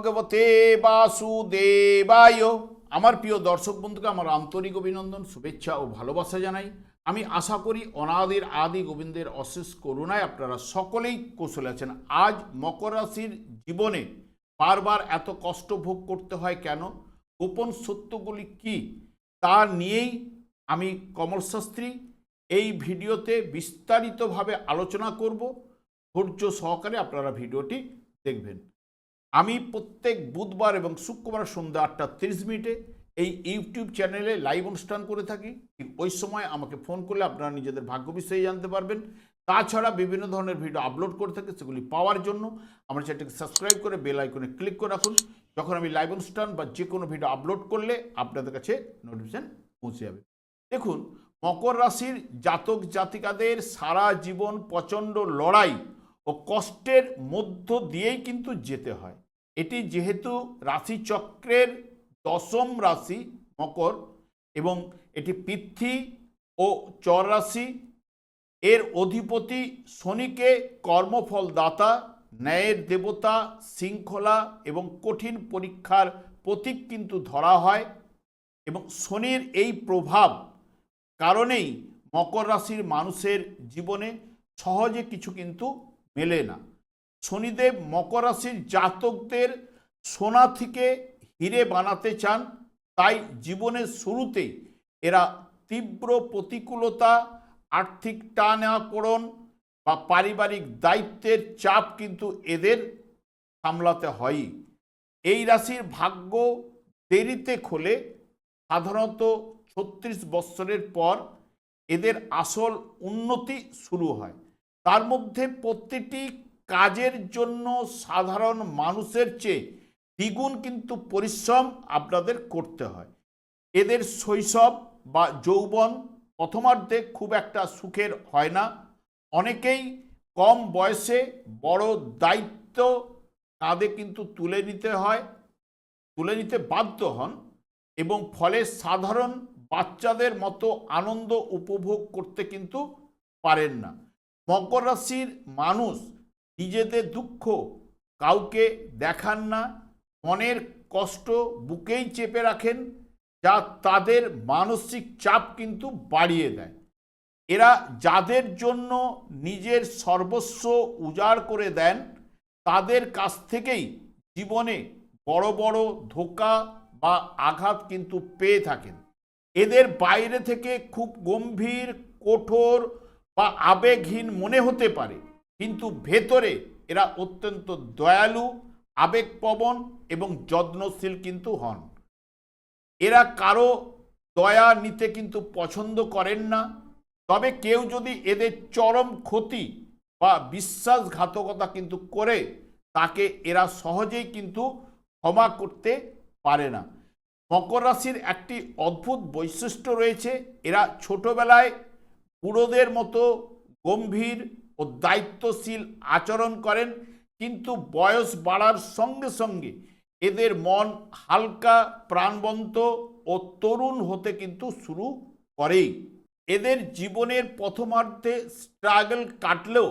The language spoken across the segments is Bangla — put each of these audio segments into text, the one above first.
ভগবতে বাসুদেবায়। আমার প্রিয় দর্শক বন্ধুকে আমার আন্তরিক অভিনন্দন, শুভেচ্ছা ও ভালোবাসা জানাই। আমি আশা করি অনাদির আদি গোবিন্দের অশেষ করুণায় আপনারা সকলেই কুশলে আছেন। আজ মকর রাশির জীবনে বারবার এত কষ্ট ভোগ করতে হয় কেন, গোপন সত্যগুলি কি, তা নিয়েই আমি কমল শাস্ত্রী এই ভিডিওতে বিস্তারিতভাবে আলোচনা করব। ধৈর্য সহকারে আপনারা ভিডিওটি দেখবেন। আমি প্রত্যেক বুধবার এবং শুক্রবার সন্ধ্যা 8:30 এই ইউটিউব চ্যানেলে লাইভ অনুষ্ঠান করে থাকি। ঠিক ওই সময় আমাকে ফোন করলে আপনারা নিজেদের ভাগ্য বিষয়ে জানতে পারবেন। তাছাড়া বিভিন্ন ধরনের ভিডিও আপলোড করে থাকি, সেগুলি পাওয়ার জন্য আমার চ্যানেলটিকে সাবস্ক্রাইব করে বেল আইকনে ক্লিক করে রাখুন। যখন আমি লাইভ অনুষ্ঠান বা যে কোনো ভিডিও আপলোড করলে আপনাদের কাছে নোটিফিকেশন পৌঁছে যাবে। দেখুন, মকর রাশির জাতক জাতিকাদের সারা জীবন প্রচণ্ড লড়াই ও কষ্টের মধ্য দিয়েই কিন্তু যেতে হয়। এটি যেহেতু রাশিচক্রের 10ম রাশি মকর এবং এটি পৃথ্বী ও চর রাশি, এর অধিপতি শনিকে কর্মফল দাতা, ন্যায়ের দেবতা, শৃঙ্খলা এবং কঠিন পরীক্ষার প্রতীক কিন্তু ধরা হয়। এবং শনির এই প্রভাব কারণেই মকর রাশির মানুষের জীবনে সহজে কিছু কিন্তু মেলে না। শনিদেব মকর রাশির জাতকদের সোনা থেকে হিরে বানাতে চান, তাই জীবনের শুরুতেই এরা তীব্র প্রতিকূলতা, আর্থিক টানাপোড়েন বা পারিবারিক দায়িত্বের চাপ কিন্তু এদের সামলাতে হয়ই। এই রাশির ভাগ্য দেরিতে খোলে। সাধারণত 36 বৎসরের পর এদের আসল উন্নতি শুরু হয়। তার মধ্যে প্রতিটি কাজের জন্য সাধারণ মানুষের চেয়ে দ্বিগুণ কিন্তু পরিশ্রম আপনাদের করতে হয়। এদের শৈশব বা যৌবন প্রথমার্ধে খুব একটা সুখের হয় না। অনেকেই কম বয়সে বড় দায়িত্ব কাঁধে কিন্তু তুলে নিতে বাধ্য হন এবং ফলে সাধারণ বাচ্চাদের মতো আনন্দ উপভোগ করতে কিন্তু পারেন না। মকর রাশির মানুষ নিজেদের দুঃখ কাউকে দেখান না, মনের কষ্ট বুকেই চেপে রাখেন, যা তাদের মানসিক চাপ কিন্তু বাড়িয়ে দেয়। এরা যাদের জন্য নিজের সর্বস্ব উজাড় করে দেন, তাদের কাছ থেকেই জীবনে বড় বড় ধোঁকা বা আঘাত কিন্তু পেয়ে থাকেন। এদের বাইরে থেকে খুব গম্ভীর, কঠোর বা আবেগহীন মনে হতে পারে, কিন্তু ভেতরে এরা অত্যন্ত দয়ালু, আবেগপ্রবণ এবং যত্নশীল কিন্তু হন। এরা কারো দয়া নিতে কিন্তু পছন্দ করেন না। তবে কেউ যদি এদের চরম ক্ষতি বা বিশ্বাসঘাতকতা কিন্তু করে, তাকে এরা সহজেই কিন্তু ক্ষমা করতে পারে না। মকর রাশির একটি অদ্ভুত বৈশিষ্ট্য রয়েছে। এরা ছোটবেলায় বুড়োদের মতো গম্ভীর ও দায়িত্বশীল আচরণ করেন, কিন্তু বয়স বাড়ার সঙ্গে সঙ্গে এদের মন হালকা, প্রাণবন্ত ও তরুণ হতে কিন্তু শুরু করেই। এদের জীবনের প্রথমার্ধে স্ট্রাগল কাটলেও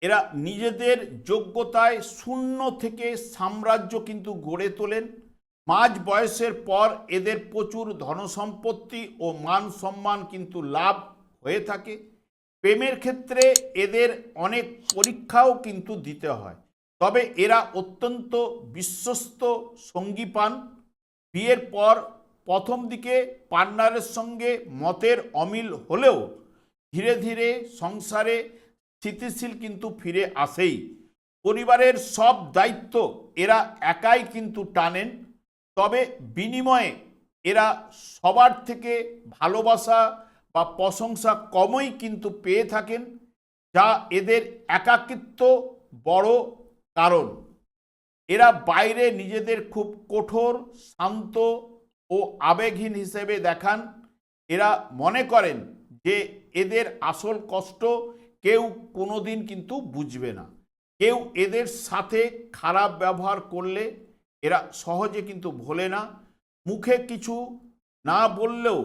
এরা নিজেদের যোগ্যতায় শূন্য থেকে সাম্রাজ্য কিন্তু গড়ে তোলেন। মাঝ বয়সের পর এদের প্রচুর ধনসম্পত্তি ও মান সম্মান কিন্তু লাভ হয়ে থাকে। প্রেমের ক্ষেত্রে এদের অনেক পরীক্ষাও কিন্তু দিতে হয়, তবে এরা অত্যন্ত বিশ্বস্ত সঙ্গী পান। বিয়ের পর প্রথম দিকে পার্টনারের সঙ্গে মতের অমিল হলেও ধীরে ধীরে সংসারে স্থিতিশীল কিন্তু ফিরে আসেই। পরিবারের সব দায়িত্ব এরা একাই কিন্তু টানেন, তবে বিনিময়ে এরা সবার থেকে ভালোবাসা বা প্রশংসা কমই কিন্তু পেয়ে থাকেন, যা এদের একাকিত্ব বড় কারণ। এরা বাইরে নিজেদের খুব কঠোর, শান্ত ও আবেগহীন হিসেবে দেখান। এরা মনে করেন যে এদের আসল কষ্ট কেউ কোনোদিন কিন্তু বুঝবে না। কেউ এদের সাথে খারাপ ব্যবহার করলে এরা সহজে কিন্তু ভোলে না। মুখে কিছু না বললেও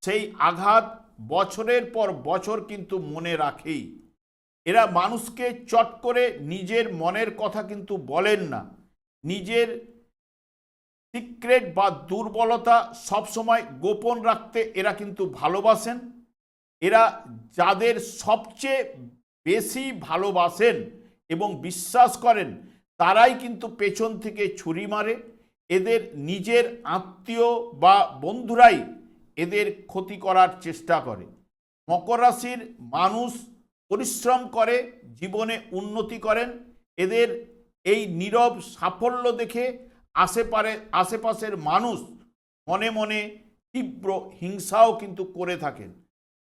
সেই আঘাত বছরের পর বছর কিন্তু মনে রাখেই। এরা মানুষকে চট করে নিজের মনের কথা কিন্তু বলেন না। নিজের সিক্রেট বা দুর্বলতা সবসময় গোপন রাখতে এরা কিন্তু ভালোবাসেন। এরা যাদের সবচেয়ে বেশি ভালোবাসেন এবং বিশ্বাস করেন তারাই কিন্তু পেছন থেকে ছুরি মারে। এদের নিজের আত্মীয় বা বন্ধুরাই এদের ক্ষতি করার চেষ্টা করে। মকর রাশির মানুষ পরিশ্রম করে, জীবনে উন্নতি করেন। এদের এই নীরব সাফল্য দেখে আশেপাশের মানুষ মনে মনে তীব্র হিংসাও কিন্তু করে থাকেন।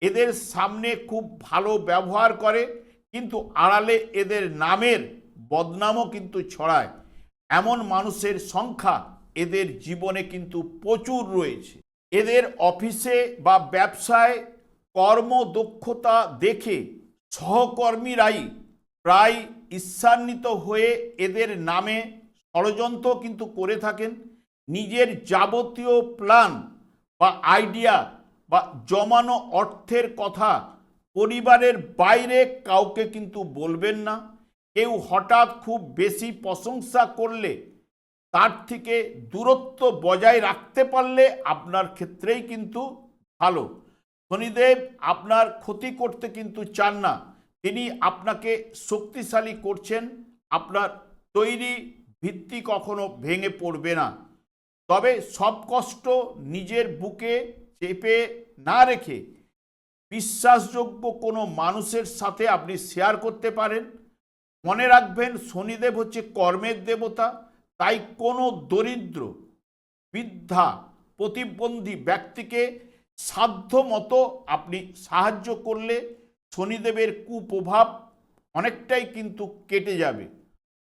এদের সামনে খুব ভালো ব্যবহার করে, কিন্তু আড়ালে এদের নামের বদনামও কিন্তু ছড়ায়। এমন মানুষের সংখ্যা এদের জীবনে কিন্তু প্রচুর রয়েছে। এদের অফিসে বা ব্যবসায় কর্মদক্ষতা দেখে সহকর্মীরাই প্রায় ঈর্ষান্বিত হয়ে এদের নামে ষড়যন্ত্র কিন্তু করে থাকেন। নিজের যাবতীয় প্ল্যান বা আইডিয়া বা জমানো অর্থের কথা পরিবারের বাইরে কাউকে কিন্তু বলবেন না। কেউ হঠাৎ খুব বেশি প্রশংসা করলে তার থেকে দূরত্ব বজায় রাখতে পারলে আপনার ক্ষেত্রেই কিন্তু ভালো। শনিদেব আপনার ক্ষতি করতে কিন্তু চান না, তিনি আপনাকে শক্তিশালী করছেন। আপনার তৈরি ভিত্তি কখনো ভেঙে পড়বে না। তবে সব কষ্ট নিজের বুকে চেপে না রেখে বিশ্বাসযোগ্য কোনো মানুষের সাথে আপনি শেয়ার করতে পারেন। মনে রাখবেন, শনিদেব হচ্ছে কর্মের দেবতা, তাই কোনো দরিদ্র, বৃদ্ধা, প্রতিবন্ধী ব্যক্তিকে সাধ্য মতো আপনি সাহায্য করলে শনিদেবের কুপ্রভাব অনেকটাই কিন্তু কেটে যাবে।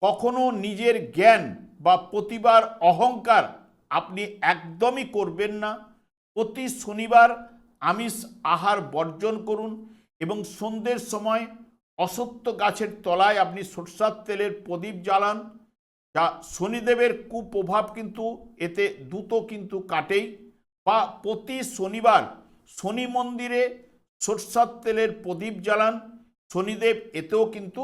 কখনো নিজের জ্ঞান বা প্রতিভার অহংকার আপনি একদমই করবেন না। প্রতি শনিবার আমিষ আহার বর্জন করুন এবং সন্ধ্যের সময় অশ্বত্থ গাছের তলায় আপনি সরষের তেলের প্রদীপ জ্বালান। যা শনিদেবের কুপ্রভাব কিন্তু এতে দ্রুত কিন্তু কাটেই। বা প্রতি শনিবার শনি মন্দিরে সরষের তেলের প্রদীপ জ্বালান, শনিদেব এতেও কিন্তু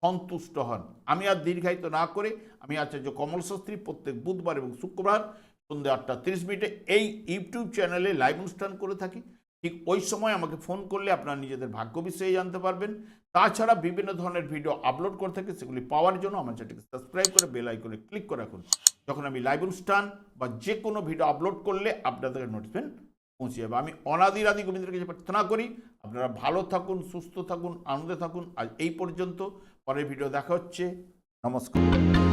সন্তুষ্ট হন। আমি আর দীর্ঘায়িত না করে আমি আচার্য কমল শাস্ত্রী প্রত্যেক বুধবার এবং শুক্রবার সন্ধ্যে 8:30 এই ইউটিউব চ্যানেলে লাইভ অনুষ্ঠান করে থাকি। ঠিক ওই সময় আমাকে ফোন করলে আপনারা নিজেদের ভাগ্য বিষয়ে জানতে পারবেন। তাছাড়া বিভিন্ন ধরনের ভিডিও আপলোড করে থাকি, সেগুলি পাওয়ার জন্য আমার চ্যানেলটিকে সাবস্ক্রাইব করে বেল আইকনে ক্লিক করে রাখুন। যখন আমি লাইভ অনুষ্ঠান বা যে কোনো ভিডিও আপলোড করলে আপনাদের নোটিফিকেশন পৌঁছে যাবে। আমি অনাদি গোবিন্দের কাছে প্রার্থনা করি আপনারা ভালো থাকুন, সুস্থ থাকুন, আনন্দে থাকুন। আজ এই পর্যন্ত, পরের ভিডিও দেখা হচ্ছে। নমস্কার।